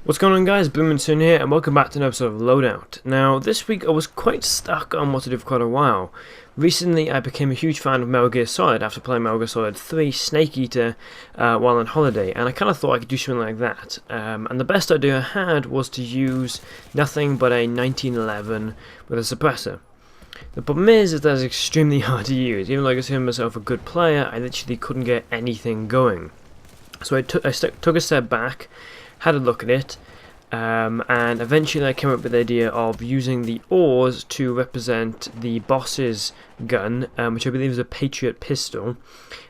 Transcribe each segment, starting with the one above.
What's going on, guys? Boominson here, and welcome back to an episode of Loadout. Now, this week I was quite stuck on what to do for quite a while. Recently, I became a huge fan of Metal Gear Solid after playing Metal Gear Solid 3 Snake Eater while on holiday, and I kind of thought I could do something like that. And the best idea I had was to use nothing but a 1911 with a suppressor. The problem is that it's extremely hard to use. Even though I consider myself a good player, I literally couldn't get anything going. So I took a step back, had a look at it, and eventually I came up with the idea of using the oars to represent the boss's gun, which I believe is a Patriot pistol,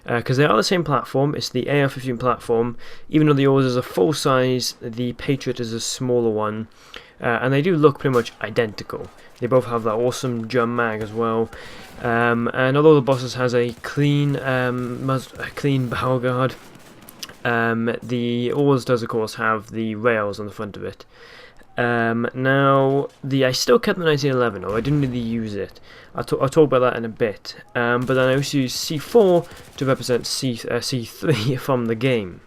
because they are the same platform. It's the AR-15 platform. Even though the oars is a full size, the Patriot is a smaller one, and they do look pretty much identical. They both have that awesome jump mag as well, and although the boss has a clean barrel guard, the oars does of course have the rails on the front of it. Now, I still kept the 1911, or I didn't really use it. I'll talk about that in a bit. But then I also used C4 to represent C3 from the game.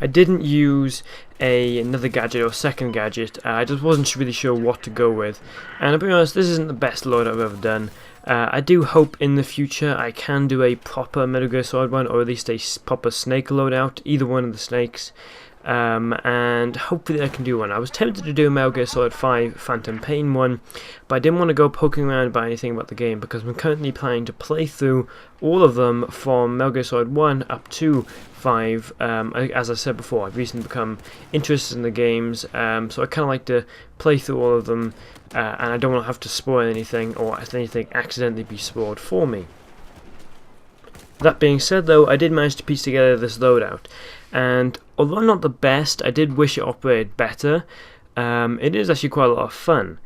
I didn't use another gadget or second gadget. I just wasn't really sure what to go with. And to be honest, this isn't the best loadout I've ever done. I do hope in the future I can do a proper Metal Gear Solid one, or at least a proper Snake loadout, either one of the Snakes, and hopefully I can do one. I was tempted to do a Metal Gear Solid 5 Phantom Pain one, but I didn't want to go poking around about anything about the game, because I'm currently planning to play through all of them from Metal Gear Solid 1 up to 5. As I said before, I've recently become interested in the games, so I kind of like to play through all of them, and I don't want to have to spoil anything, or if anything accidentally be spoiled for me. That being said though, I did manage to piece together this loadout, and although not the best, I did wish it operated better. It is actually quite a lot of fun,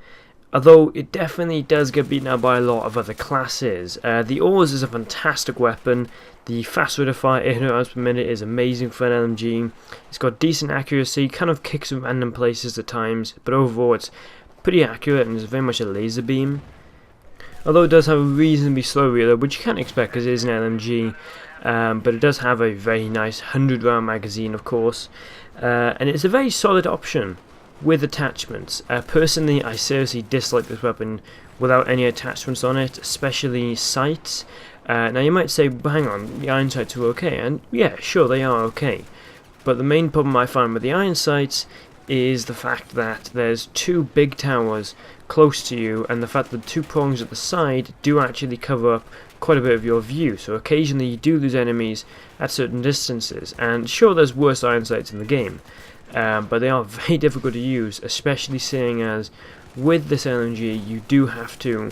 although it definitely does get beaten out by a lot of other classes. The oars is a fantastic weapon. The fast rate of fire, 800 rounds per minute, is amazing for an LMG. It's got decent accuracy, kind of kicks in random places at times, but overall it's pretty accurate and is very much a laser beam. Although it does have a reasonably slow reload, which you can't expect because it is an LMG, but it does have a very nice 100 round magazine, of course, and it's a very solid option with attachments. Personally, I seriously dislike this weapon without any attachments on it, especially sights. Now you might say, well, hang on, the iron sights are okay, and yeah, sure, they are okay, but the main problem I find with the iron sights is the fact that there's two big towers close to you, and the fact that the two prongs at the side do actually cover up quite a bit of your view, so occasionally you do lose enemies at certain distances. And sure, there's worse iron sights in the game, but they are very difficult to use, especially seeing as with this LMG you do have to,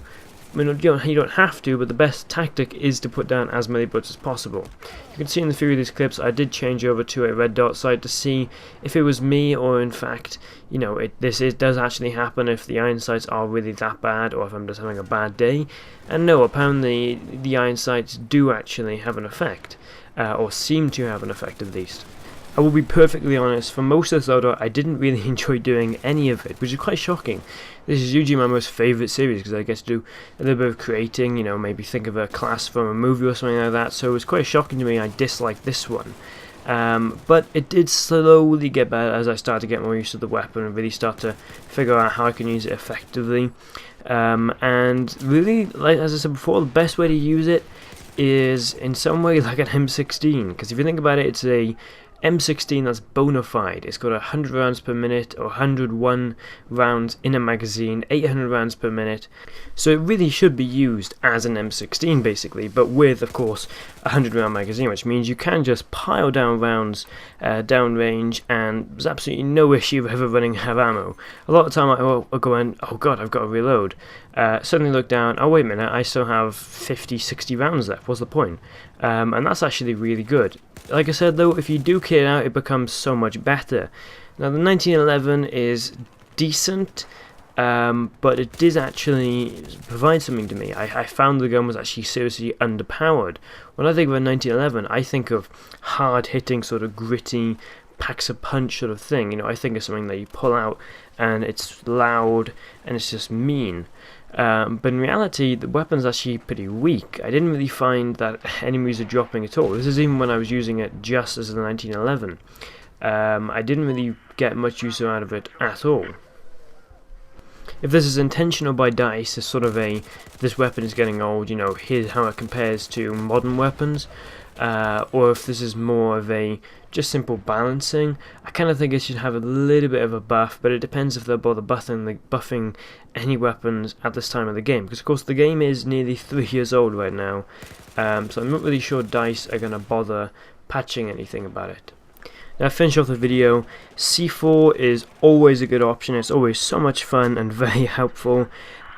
I mean, you don't have to, but the best tactic is to put down as many bullets as possible. You can see in the few of these clips I did change over to a red dot sight to see if it was me, or in fact, you know, this does actually happen if the iron sights are really that bad, or if I'm just having a bad day. And no, apparently the iron sights do actually have an effect, or seem to have an effect at least. I will be perfectly honest, for most of this loadout I didn't really enjoy doing any of it, which is quite shocking. This is usually my most favourite series because I get to do a little bit of creating, you know, maybe think of a class from a movie or something like that, so it was quite shocking to me. I disliked this one. But it did slowly get better as I started to get more used to the weapon and really start to figure out how I can use it effectively. And really, like as I said before, the best way to use it is in some way like an M16, because if you think about it, it's a M16 that's bona fide. It's got 100 rounds per minute, or 101 rounds in a magazine, 800 rounds per minute, so it really should be used as an M16 basically, but with of course a 100 round magazine, which means you can just pile down rounds down range, and there's absolutely no issue of ever running out of ammo. A lot of the time I'll go in, oh god, I've got to reload, suddenly look down, oh wait a minute, I still have 50-60 rounds left, what's the point? And that's actually really good. Like I said though, if you do kit it out, it becomes so much better. Now the 1911 is decent, but it did actually provide something to me. I found the gun was actually seriously underpowered. When I think of a 1911, I think of hard-hitting, sort of gritty, packs a punch sort of thing. You know, I think of something that you pull out and it's loud and it's just mean. But in reality, the weapon's actually pretty weak. I didn't really find that enemies are dropping at all. This is even when I was using it just as a 1911. I didn't really get much use out of it at all. If this is intentional by DICE, it's sort of a, this weapon is getting old, you know, here's how it compares to modern weapons, or if this is more of a just simple balancing, I kind of think it should have a little bit of a buff, but it depends if they'll bother buffing any weapons at this time of the game, because of course the game is nearly 3 years old right now, so I'm not really sure DICE are going to bother patching anything about it. Now, to finish off the video, C4 is always a good option. It's always so much fun and very helpful.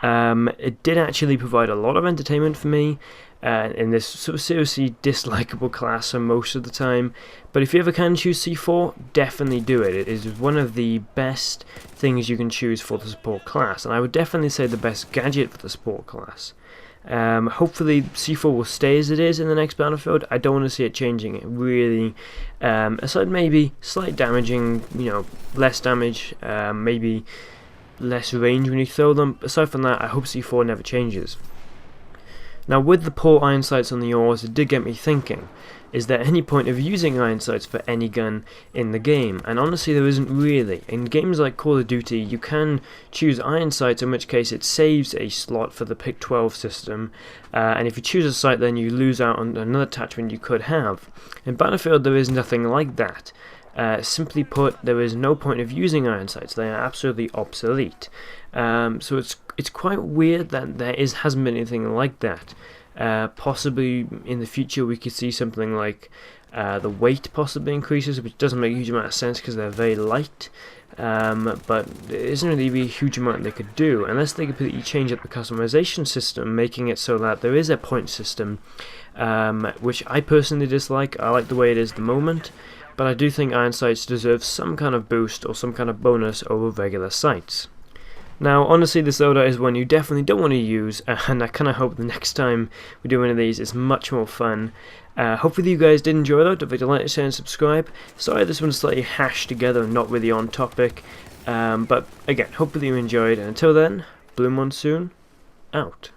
It did actually provide a lot of entertainment for me in this sort of seriously dislikable class for most of the time. But if you ever can choose C4, definitely do it. It is one of the best things you can choose for the support class, and I would definitely say the best gadget for the support class. Hopefully C4 will stay as it is in the next Battlefield. I don't want to see it changing. It really, aside maybe slight damaging, you know, less damage, maybe less range when you throw them. Aside from that, I hope C4 never changes. Now, with the poor iron sights on the yours, it did get me thinking, is there any point of using iron sights for any gun in the game? And honestly, there isn't really. In games like Call of Duty, you can choose iron sights, in which case it saves a slot for the Pick 12 system, and if you choose a sight, then you lose out on another attachment you could have. In Battlefield, there is nothing like that. Simply put, there is no point of using iron sights. They are absolutely obsolete. So it's quite weird that there hasn't been anything like that. Possibly in the future we could see something like the weight possibly increases, which doesn't make a huge amount of sense because they're very light, but there isn't really a huge amount they could do unless they completely change up the customization system, making it so that there is a point system, which I personally dislike. I like the way it is at the moment, but I do think iron sights deserve some kind of boost or some kind of bonus over regular sights. Now, honestly, this loadout is one you definitely don't want to use, and I kind of hope the next time we do one of these is much more fun. Hopefully you guys did enjoy that. Don't forget to like, share, and subscribe. Sorry this one's slightly hashed together and not really on topic, but again, hopefully you enjoyed, and until then, Blue Monsoon, out.